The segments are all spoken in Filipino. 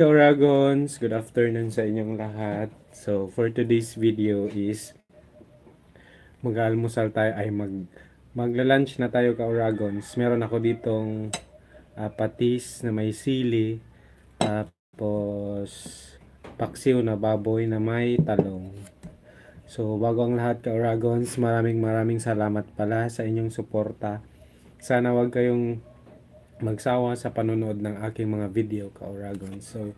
Oragons, good afternoon sa inyong lahat. So, for today's video is mag-almusal tayo ay magla-lunch na tayo ka Oragons. Meron ako ditong patis na may sili, tapos paksiw na baboy na may talong. So, bago ang lahat ka Oragons, maraming salamat pala sa inyong suporta. Sana wag kayong magsawa sa panonood ng aking mga video ka Oragons. So,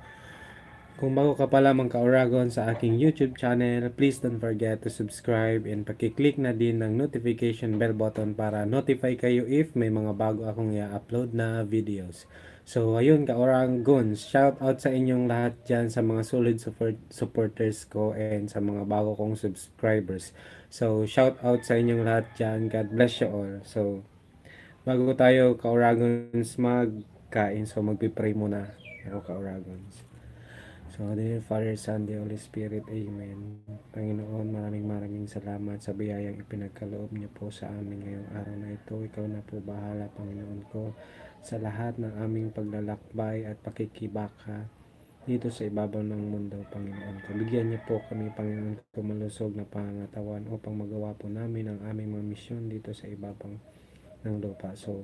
kung bago ka pa lamang ka-Oragon sa aking YouTube channel, please don't forget to subscribe and pakiclick na din ng notification bell button para notify kayo if may mga bago akong i-upload na videos. So, ayun ka-Oragons, shout out sa inyong lahat dyan sa mga solid supporters ko and sa mga bago kong subscribers. So, shout out sa inyong lahat dyan. God bless you all. So, bago tayo ka-Oragons magkain, so magpipray muna ako ka-Oragons. So, dear Father, Son, the Holy Spirit, Amen. Panginoon, maraming salamat sa biyayang ipinagkaloob niyo po sa amin ngayong araw na ito. Ikaw na po bahala, Panginoon ko, sa lahat ng aming paglalakbay at pakikibaka dito sa ibabaw ng mundo, Panginoon ko. Bigyan niyo po kami, Panginoon ko, malusog na pangangatawan upang magawa po namin ang aming mga misyon dito sa ibabaw ng lupa. So,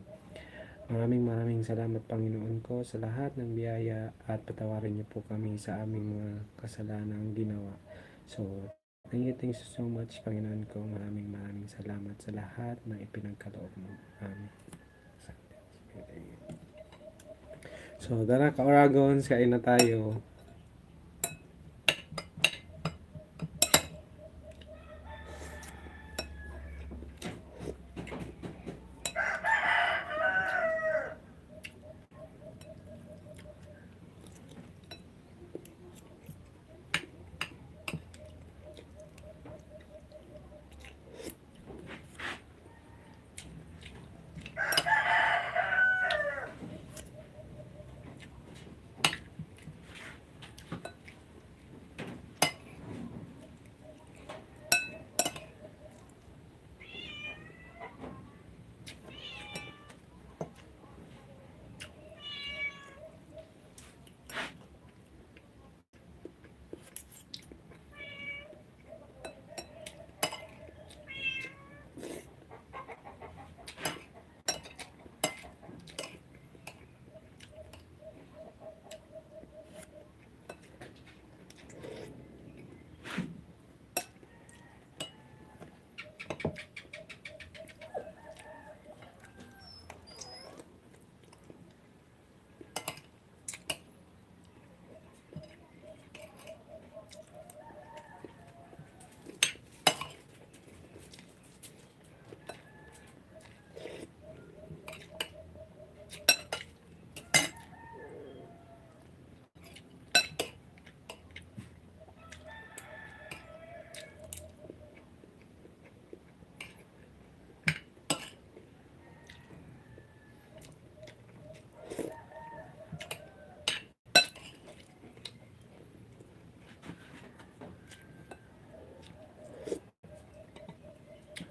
maraming salamat Panginoon ko sa lahat ng biyaya at patawarin niyo po kami sa aming mga kasalanang ginawa. So, thank you so much Panginoon ko. Maraming salamat sa lahat na ipinagkaloob mo. Amen. So, tara ka-Oragons, kain na tayo.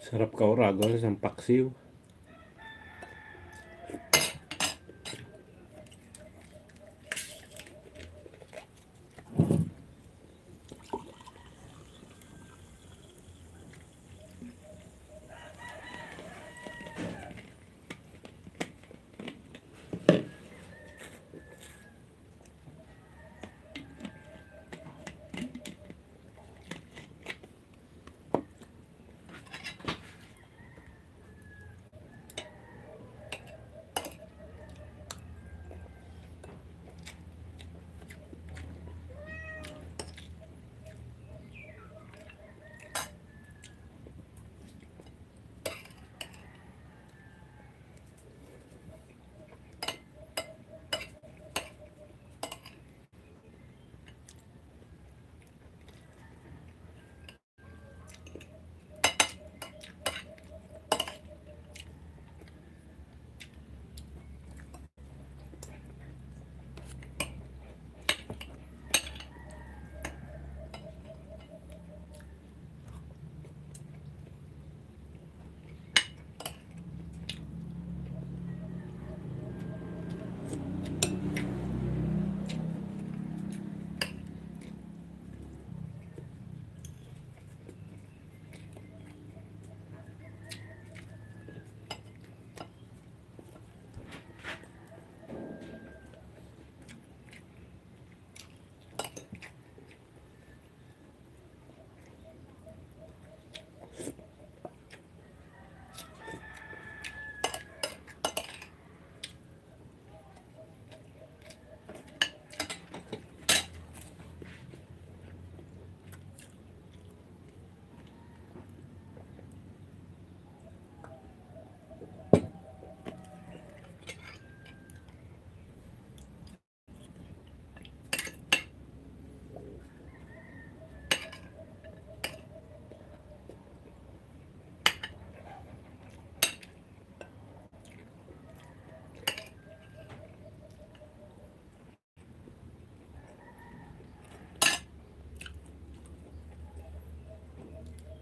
Sarap ka-Oragons ang paksiw.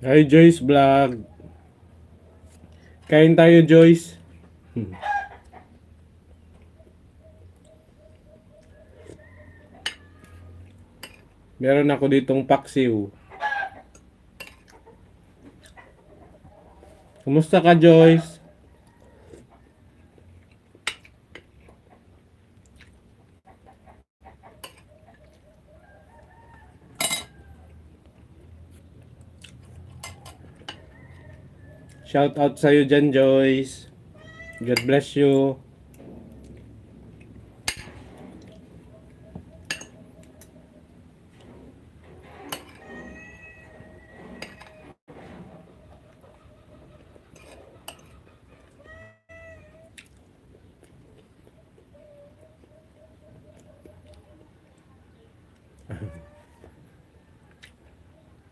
Hi Joyce Vlog. Kain tayo Joyce. Meron ako ditong paksiw. Kumusta ka Joyce? Shout out sa'yo dyan Joyce. God bless you.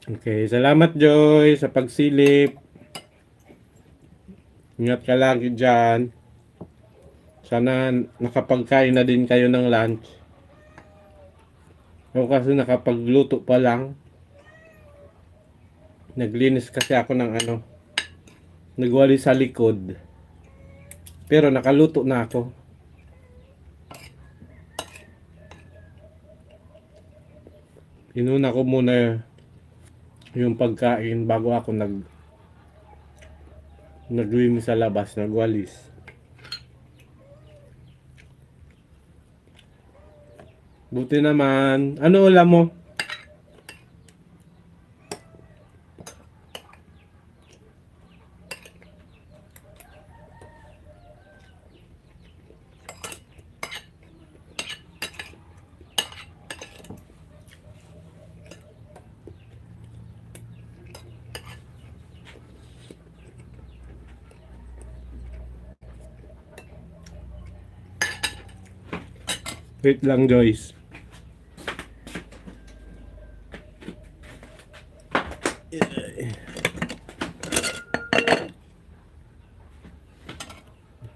Okay, salamat Joy sa pagsilip. Ingat ka lagi dyan. Sana nakapagkain na din kayo ng lunch. Ako kasi nakapagluto pa lang. Naglinis kasi ako ng nagwali sa likod. Pero nakaluto na ako. Inuna ko muna yung pagkain bago ako naglinis sa labas, nagwalis. Buti naman. Ano ulam mo? Wait lang Joyce.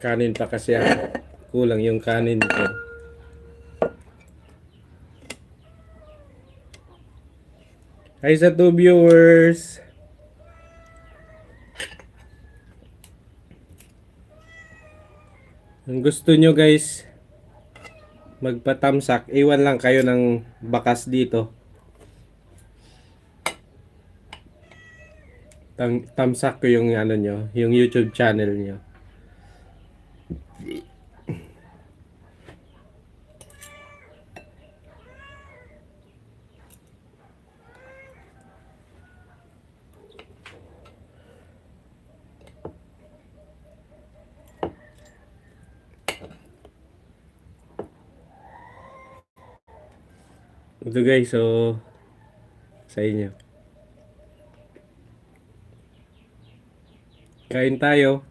Kanin pa kasi ako. Kulang yung kanin ko. Hi sa 2 viewers. Kung gusto nyo guys magpatamsak, iwan lang kayo ng bakas dito. Tamsak ko yung nyo, yung YouTube channel nyo. Ito guys, so sa inyo. Kain tayo.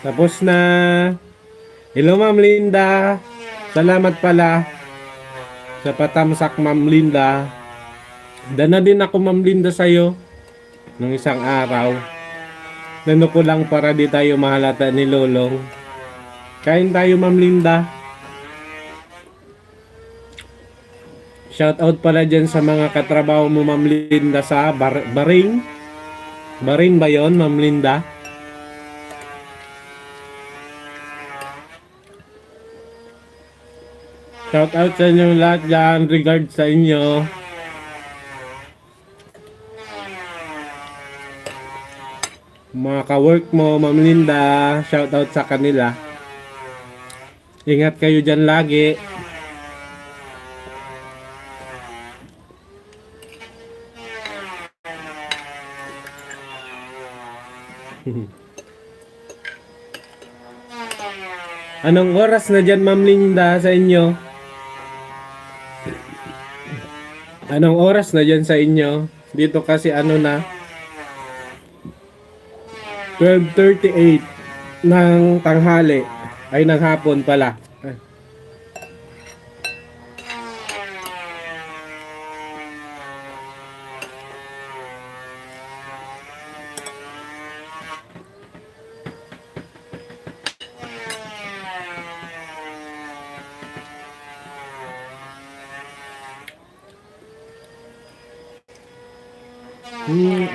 Tapos na. Hello, Ma'am Linda. Salamat pala sa patamsak, Ma'am Linda. Dana din ako, Ma'am Linda, sa'yo nung isang araw. Nano ko lang para di tayo mahalata ni Lolong. Kain tayo, Ma'am Linda. Shout out pala dyan sa mga katrabaho mo, Ma'am Linda, sa Baring. Baring ba yon, Ma'am Linda? Shout out sa inyo lahat dyan. Regards sa inyo. Mga ka-work mo, Ma'am Linda. Shout out sa kanila. Ingat kayo dyan lagi. Anong oras na dyan, Ma'am Linda, sa inyo? Anong oras na dyan sa inyo? Dito kasi ano na 12:38 ng tanghali. Ay, ng hapon pala.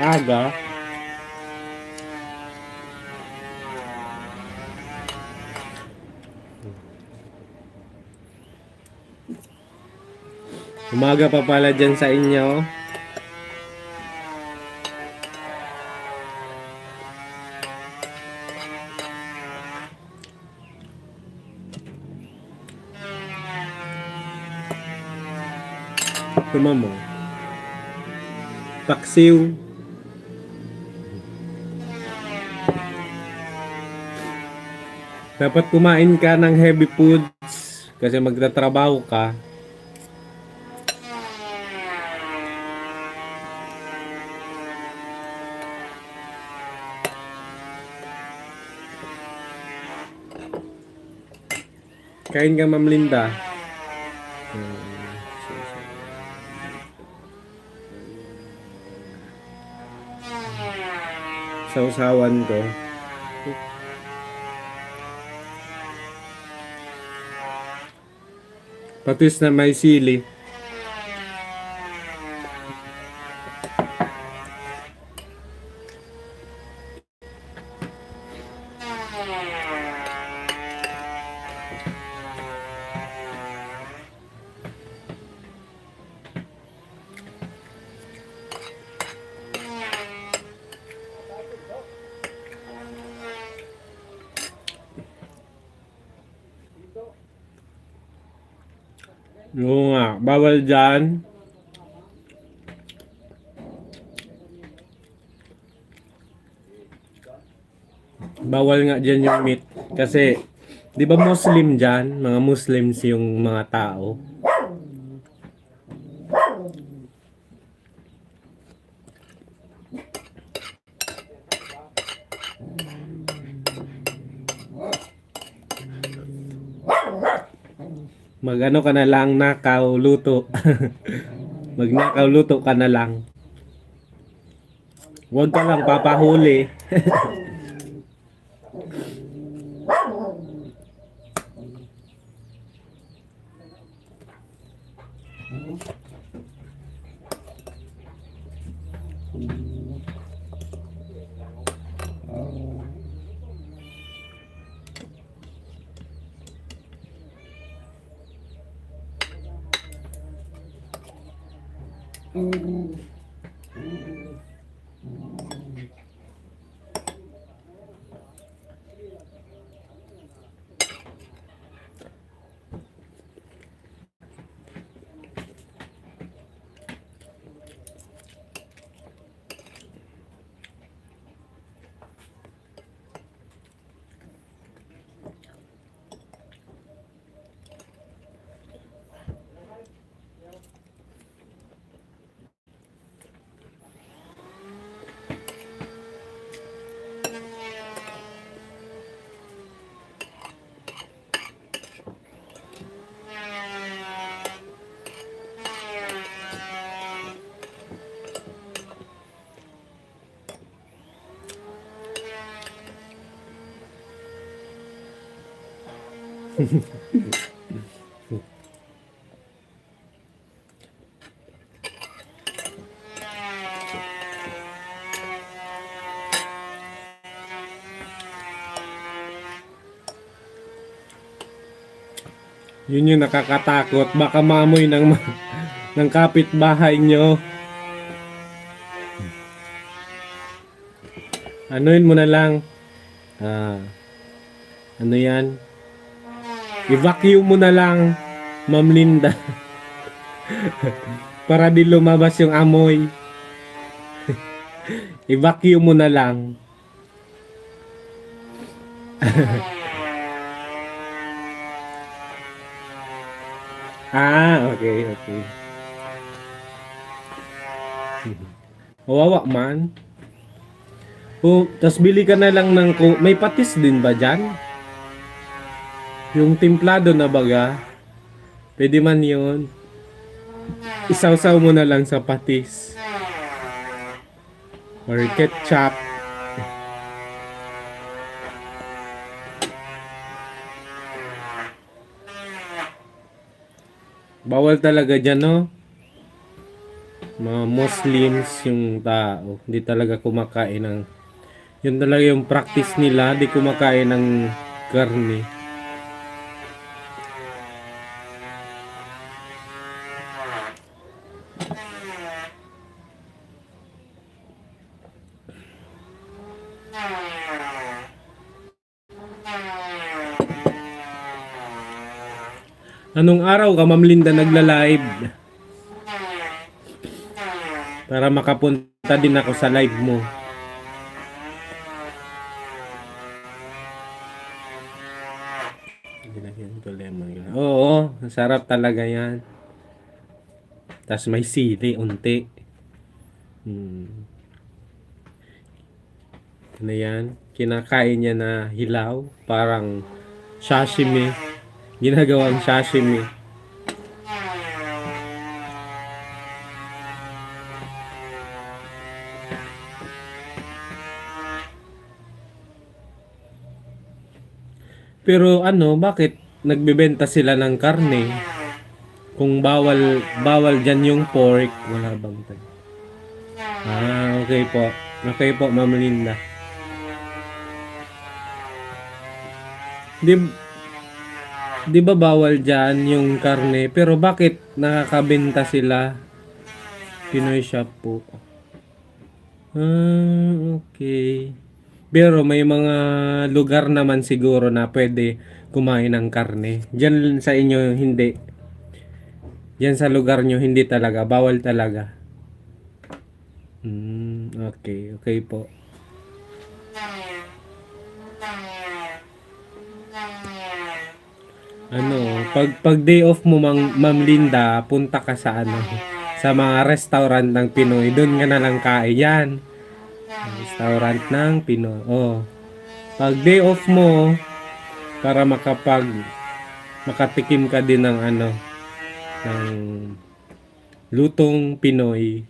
Aga. Umaga pa pala dyan sa inyo. Tumamo. Paksiw. Dapat kumain ka ng heavy foods kasi magtatrabaho ka. Kain ka, Ma'am Linda. Sausawan ko. Patis na may sili. Oo nga, bawal dyan. Bawal nga dyan yung meat. Kasi, di ba Muslim dyan? Mga Muslims yung mga tao. Mag-ano ka na lang, nakaw, luto. Magnakaw, luto ka na lang. Huwag ka lang papahuli. Yun yung nakakatakot. Baka maamoy ng kapitbahay nyo. Anuin mo na lang. Ah, ano yan? I-vacuum mo na lang, Ma'am Linda. Para di lumabas yung amoy. I-vacuum mo na lang. Okay, okay. Wawa man. Tas bili ka na lang ng may patis din ba dyan? Yung timplado na baga. Pwede man yun. Isawsaw mo na lang sa patis. Or ketchup. Bawal talaga dyan, no? Mga Muslims yung tao. Hindi talaga kumakain ng... Yun talaga yung practice nila. Di kumakain ng karne. Anong araw ka, Ma'am Linda, nagla-live? Para makapunta din ako sa live mo. Oo, sarap talaga yan. Tas may sili, unti. Ano yan? Kinakain niya na hilaw. Parang sashimi. Ginagawang sashimi. Pero ano, bakit nagbebenta sila ng karne? Kung bawal diyan yung pork, wala bang tayo? Okay po. Okay po, Ma'am Linda. Di ba bawal diyan yung karne? Pero bakit nakakabenta sila? Pinoy shop po. Okay. Pero may mga lugar naman siguro na pwede kumain ng karne. Diyan sa inyo hindi. Diyan sa lugar nyo hindi talaga. Bawal talaga. Okay. Okay po. Pag day off mo, Ma'am Linda, punta ka sa sa mga restaurant ng Pinoy. Doon ka na lang kain yan. Restaurant ng Pinoy. Pag day off mo, para makatikim ka din ng ng lutong Pinoy.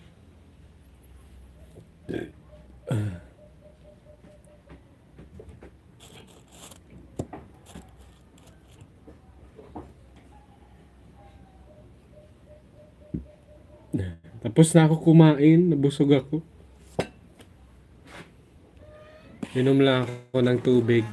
Tapos na ako kumain, nabusog ako. Inom lang ako ng tubig.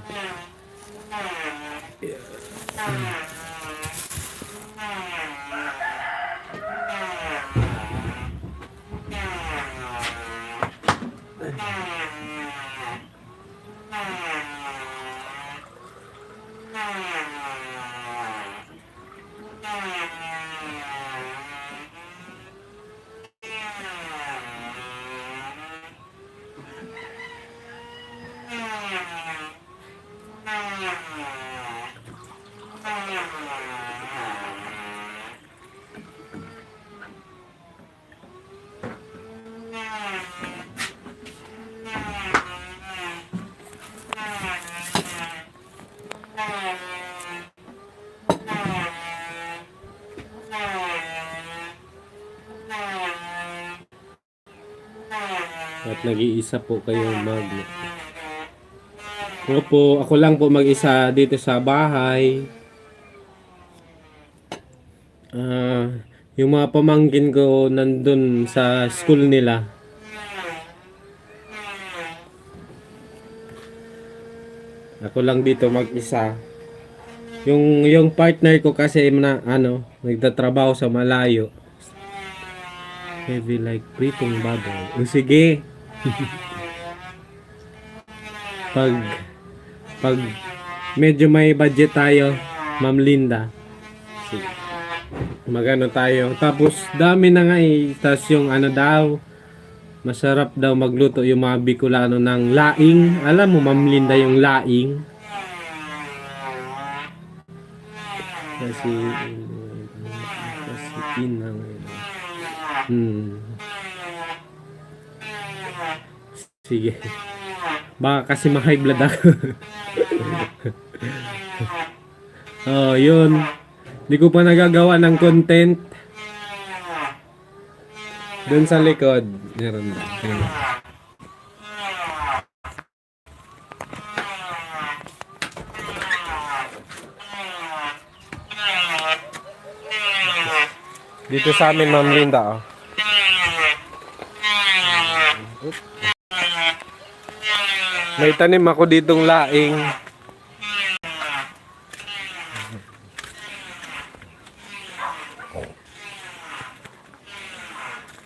At nag-iisa po kayong Opo, ako lang po mag-isa dito sa bahay. Yung mga pamangkin ko nandun sa school nila. Ako lang dito mag-isa. Yung partner ko kasi na nagtatrabaho sa malayo. Heavy like pritong baboy. O sige. Pag pag medyo may budget tayo, Ma'am Linda. Sige. Magano tayo. Tapos dami na nga eh. Tapos yung daw, masarap daw magluto yung mga Bicolano ng laing. Alam mo Ma'am Linda yung laing? Kasi pinang. Sige. Baka kasi ma-high blood ako. Oh, yun. Di ko pa nagagawa ng content. Doon sa likod. Meron na. Dito sa amin, Ma'am Linda, oh. May tanim ako ditong laing.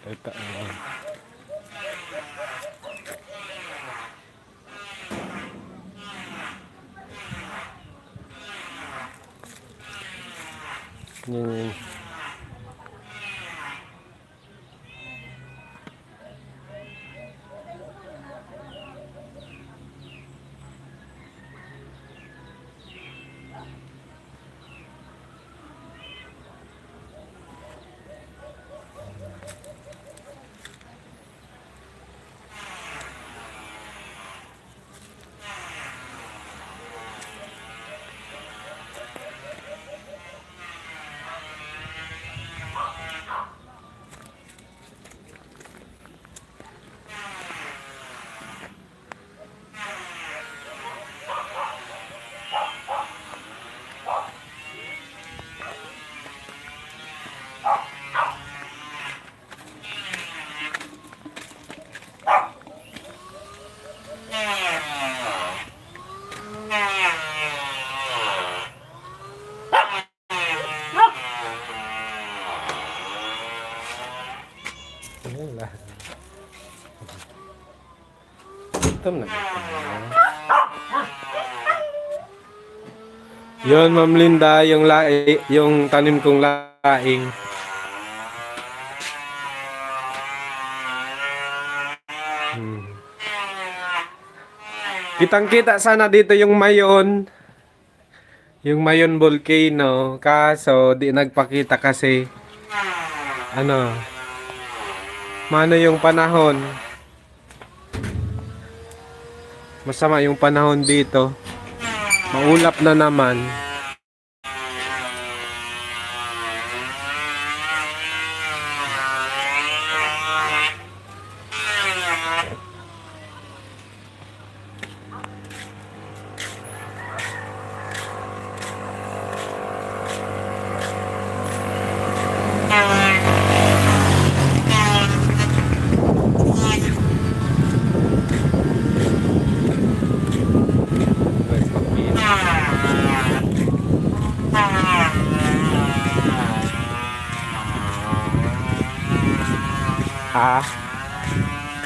Ito, Yung Gutom na. Yun, Ma'am Linda, yung tanim kong laing. Kitang-kita sana dito yung Mayon. Yung Mayon volcano. Kaso, di nagpakita kasi mano yung panahon. Masama yung panahon dito. Maulap na naman.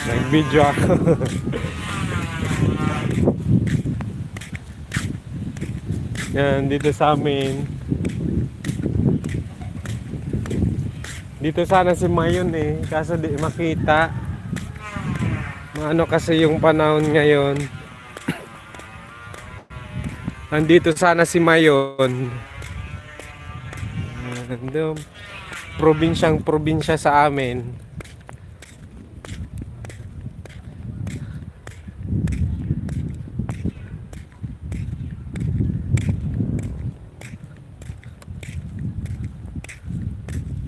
Nag-video ako. Yan, dito sa amin. Dito sana si Mayon eh, kaso di makita. Maano kasi yung panahon ngayon. Andito sana si Mayon. Probinsya sa amin.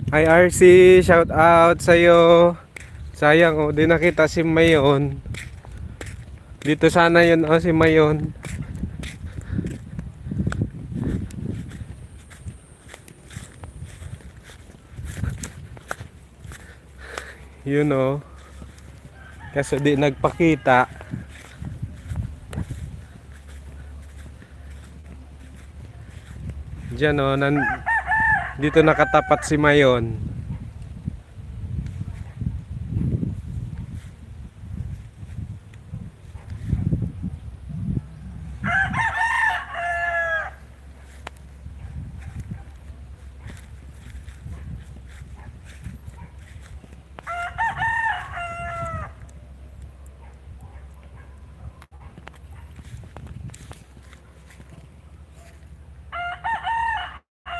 Hi RC, shout out sa'yo. Sayang di nakita si Mayon. Dito sana yun si Mayon. Yun o. Kaso di nagpakita. Diyan o. Dito nakatapat si Mayon.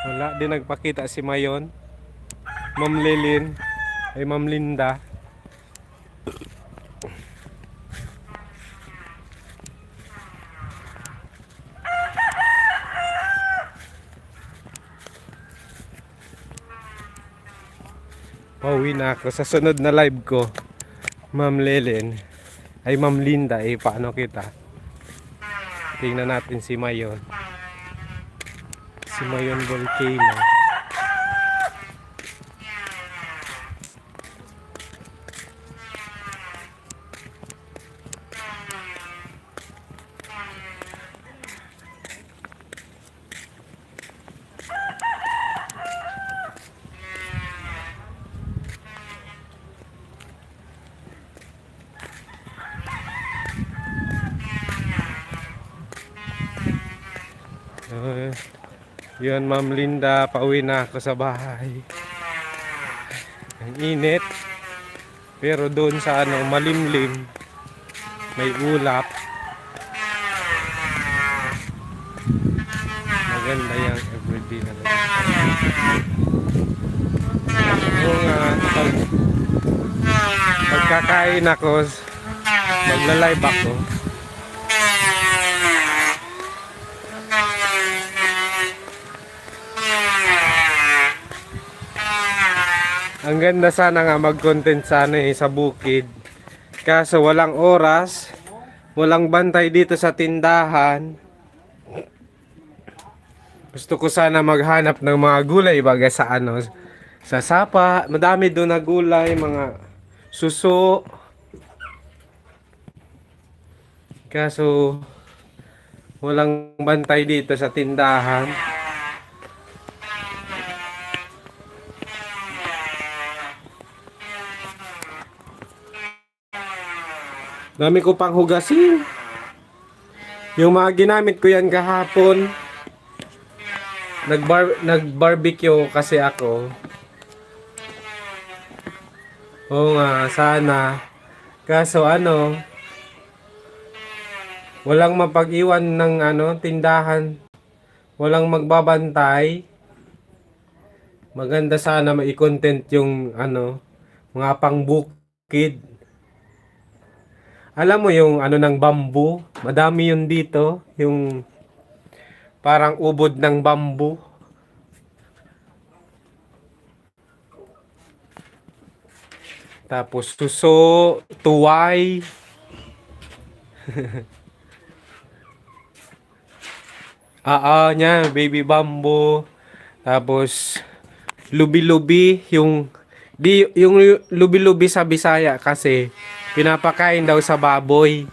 Wala, di nagpakita si Mayon. Ma'am Lilin. Ay Ma'am Linda. Pauwi na ako sa sunod na live ko. Ma'am Lilin. Ay Ma'am Linda. Eh paano kita? Tingnan natin si Mayon. Si Mayon Volcano. Yun Ma'am Linda, pauwi na ako sa bahay. Ang init. Pero doon sa ano, malimlim. May ulap. Maganda yung everyday na lang. Oo nga, pagkakain ako, magla-live ako. Ang ganda sana nga mag-content sana sa bukid. Kaso walang oras, walang bantay dito sa tindahan. Gusto ko sana maghanap ng mga gulay baga sa ano, sa sapa. Madami doon na gulay, mga suso. Kaso walang bantay dito sa tindahan. Dami ko pang hugasin. Yung mga ginamit ko yan kahapon. Nag-barbecue kasi ako. Oo nga, sana. Kaso ano, walang mapag-iwan ng ano, tindahan. Walang magbabantay. Maganda sana mai-content yung ano, mga pangbukid. Alam mo yung ano ng bamboo? Madami yun dito. Yung parang ubod ng bamboo. Tapos suso, tuway. Niya, baby bamboo. Tapos lubi-lubi, yung lubi-lubi sa Bisaya kasi pinapakain daw sa baboy.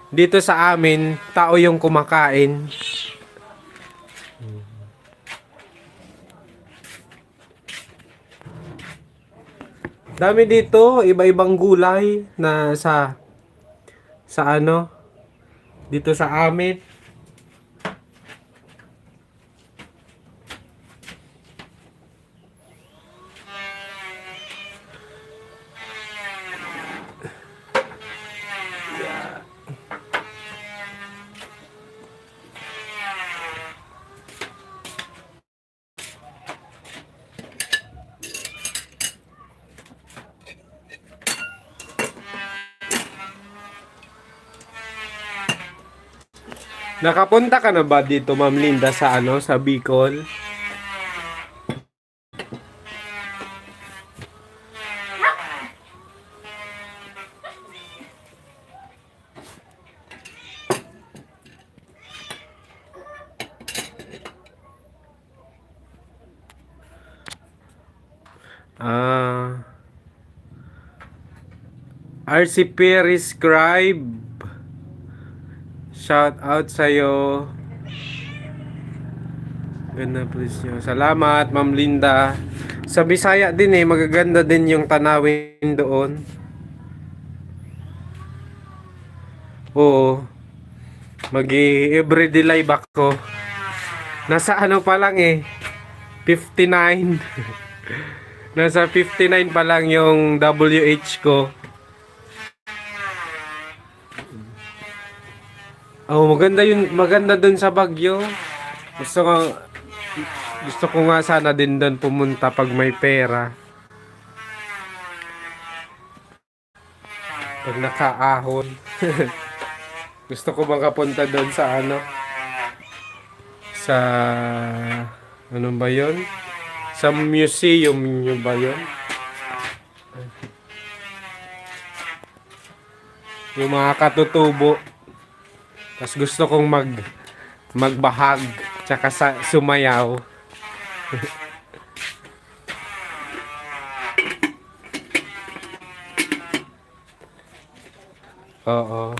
Dito sa amin, tao yung kumakain. Dami dito, iba-ibang gulay na sa ano, dito sa amin. Nakapunta ka na ba dito, Ma'am Linda, sa ano, sa Bicol? RCP Scribe. Shout out sa'yo. Ganda please nyo. Salamat, Ma'am Linda. Sa Bisaya din magaganda din yung tanawin doon. Oo. Everyday live ako. Nasa ano pa lang 59. Nasa 59 pa lang yung WH ko. Oh, maganda dun sa Baguio. Gusto ko nga sana din doon pumunta pag may pera. Pag nakaahon. Gusto ko makapunta doon sa sa ano ba 'yon? Sa museum nyo ba 'yon? Yung mga katutubo. Tapos gusto kong magbahag tsaka sumayaw. Oo.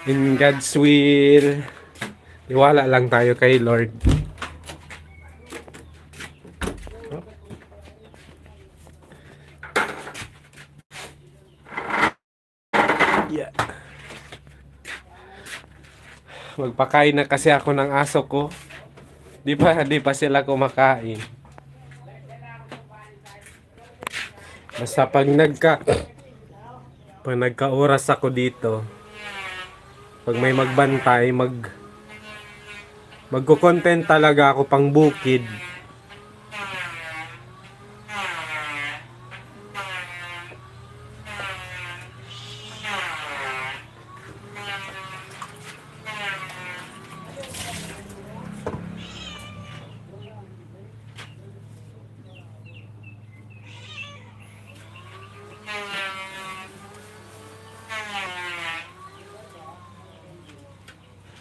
In God's will. Iwala lang tayo kay Lord. Yeah. Magpakain na kasi ako ng aso ko. Di pa sila kumakain. Basta pag nagka-oras ako dito, pag may magbantay, magko-content talaga ako pang bukid.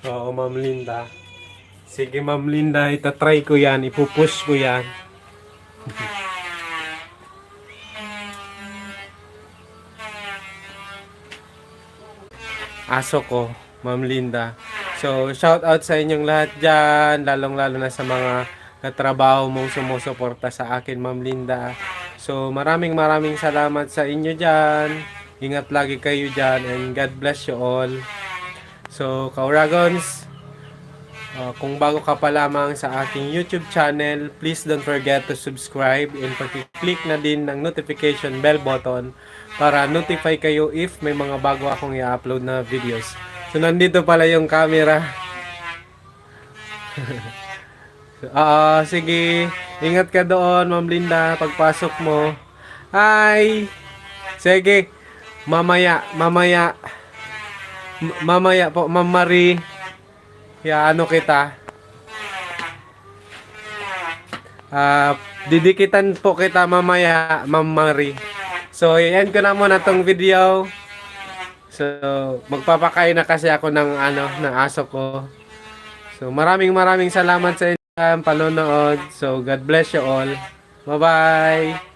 Oo, Ma'am Linda. Sige, Ma'am Linda, itatry ko yan. Ipupush ko yan. Aso ko, Ma'am Linda. So, shout out sa inyong lahat dyan. Lalong-lalo na sa mga katrabaho mong sumusuporta sa akin, Ma'am Linda. So, maraming salamat sa inyo dyan. Ingat lagi kayo dyan. And God bless you all. So, Kauragons, kung bago ka pa lamang sa aking YouTube channel, please don't forget to subscribe and pag-click na din ng notification bell button para notify kayo if may mga bago akong i-upload na videos. So, nandito pala yung camera. Sige, ingat ka doon, Ma'am Linda, pagpasok mo. Hi! Sige, mamaya po, Ma'am Marie. Ano kita? Didikitan po kita mamaya, Ma'am Marie. So, i-end ko na muna tong video. So, magpapakain na kasi ako ng aso ko. So, maraming salamat sa inyong panonood. So, God bless you all. Bye-bye!